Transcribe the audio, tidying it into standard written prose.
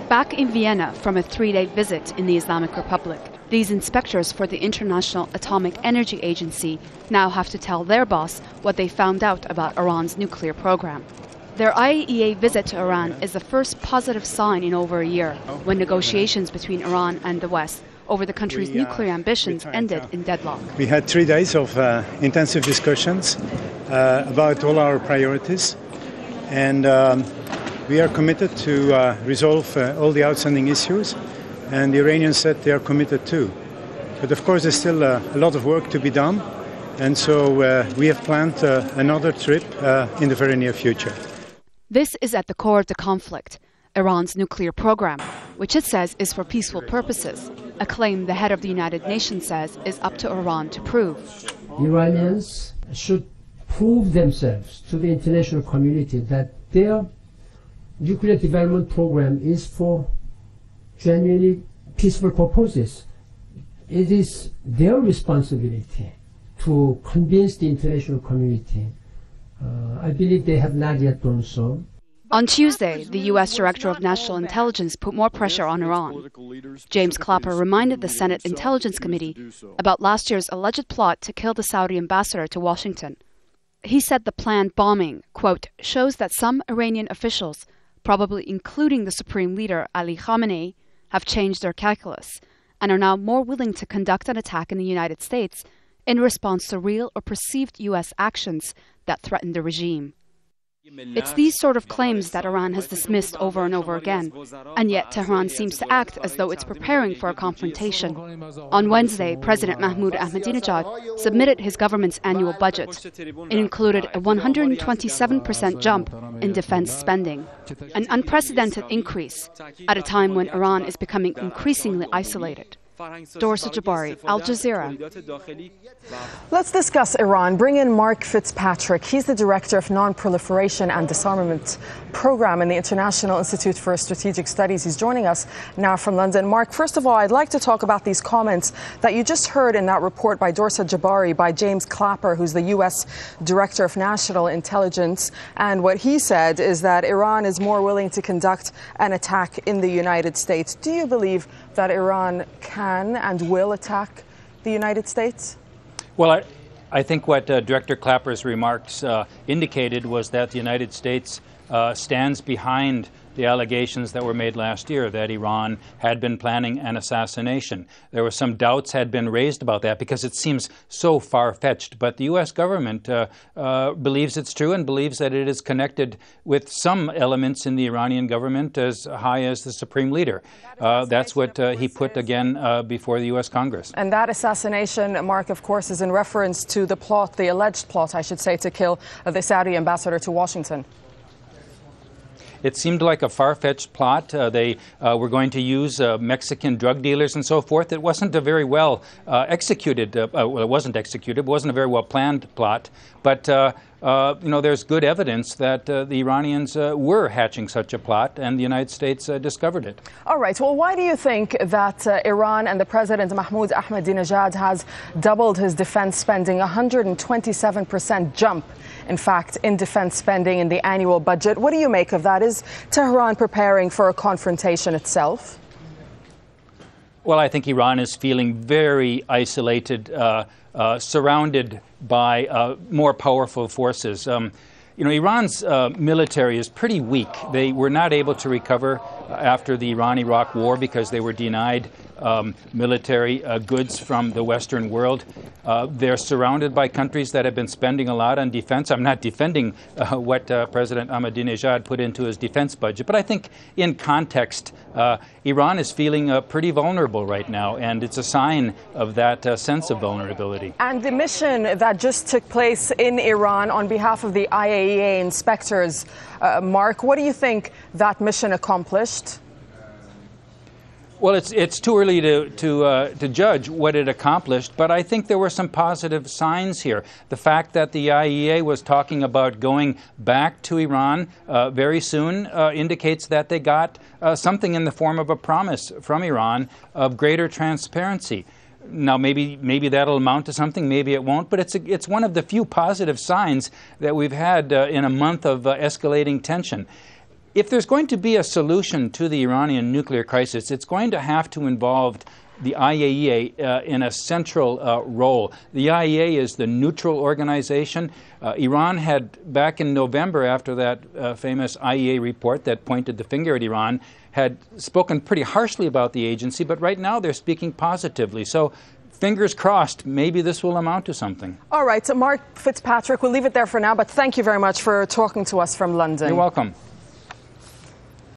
Back in Vienna from a 3-day visit in the Islamic Republic, these inspectors for the International Atomic Energy Agency now have to tell their boss what they found out about Iran's nuclear program. Their IAEA visit to Iran is the first positive sign in over a year, when negotiations between Iran and the West over the country's nuclear ambitions ended in deadlock. We had 3 days of intensive discussions about all our priorities, and we are committed to resolve all the outstanding issues, and the Iranians said they are committed too. But of course there's still a lot of work to be done, and so we have planned another trip in the very near future. This is at the core of the conflict, Iran's nuclear program, which it says is for peaceful purposes, a claim the head of the United Nations says is up to Iran to prove. Iranians should prove themselves to the international community that their nuclear development program is for genuinely peaceful purposes. It is their responsibility to convince the international community. I believe they have not yet done so. On Tuesday, the U.S. Director of National Intelligence put more pressure on Iran. James Clapper reminded the Senate Intelligence Committee about last year's alleged plot to kill the Saudi ambassador to Washington. He said the planned bombing, quote, shows that some Iranian officials, probably including the Supreme Leader Ali Khamenei, have changed their calculus and are now more willing to conduct an attack in the United States in response to real or perceived U.S. actions that threaten the regime. It's these sort of claims that Iran has dismissed over and over again, and yet Tehran seems to act as though it's preparing for a confrontation. On Wednesday, President Mahmoud Ahmadinejad submitted his government's annual budget. It included a 127% jump in defense spending, an unprecedented increase at a time when Iran is becoming increasingly isolated. Dorsa, Jabbari, Al Jazeera. Let's discuss Iran. Bring in Mark Fitzpatrick. He's the Director of Non-Proliferation and Disarmament Program in the International Institute for Strategic Studies. He's joining us now from London. Mark, first of all, I'd like to talk about these comments that you just heard in that report by Dorsa Jabbari, by James Clapper, who's the U.S. Director of National Intelligence. And what he said is that Iran is more willing to conduct an attack in the United States. Do you believe that Iran can and will attack the United States? Well, I think what Director Clapper's remarks indicated was that the United States stands behind the allegations that were made last year that Iran had been planning an assassination. There were some doubts had been raised about that because it seems so far-fetched, but the U.S. government believes it's true and believes that it is connected with some elements in the Iranian government as high as the Supreme Leader. That's what he put again before the U.S. Congress. And that assassination, Mark, of course, is in reference to the plot, the alleged plot, I should say, to kill the Saudi ambassador to Washington. It seemed like a far-fetched plot. They were going to use Mexican drug dealers and so forth. It wasn't a very well executed, well, it wasn't executed, it wasn't a very well planned plot. But, there's good evidence that the Iranians were hatching such a plot, and the United States discovered it. All right. Well, why do you think that Iran and the President Mahmoud Ahmadinejad has doubled his defense spending, 127% jump, in fact, in defense spending in the annual budget? What do you make of that? Is Tehran preparing for a confrontation itself? Well, I think Iran is feeling very isolated, surrounded by more powerful forces. Iran's military is pretty weak. They were not able to recover after the Iran-Iraq war because they were denied military goods from the Western world. They're surrounded by countries that have been spending a lot on defense. I'm not defending what President Ahmadinejad put into his defense budget, but I think in context, Iran is feeling pretty vulnerable right now, and it's a sign of that sense of vulnerability. And the mission that just took place in Iran on behalf of the IAEA inspectors, Mark, what do you think that mission accomplished? Well, it's too early to judge what it accomplished, but I think there were some positive signs here. The fact that the IAEA was talking about going back to Iran very soon indicates that they got something in the form of a promise from Iran of greater transparency. Now, maybe that'll amount to something, maybe it won't, but it's one of the few positive signs that we've had in a month of escalating tension. if there's going to be a solution to the Iranian nuclear crisis, it's going to have to involve the IAEA in a central role. The IAEA is the neutral organization. Iran had, back in November, after that famous IAEA report that pointed the finger at Iran, had spoken pretty harshly about the agency, but right now they're speaking positively. So fingers crossed, maybe this will amount to something. All right, so Mark Fitzpatrick, we'll leave it there for now, but thank you very much for talking to us from London. You're welcome.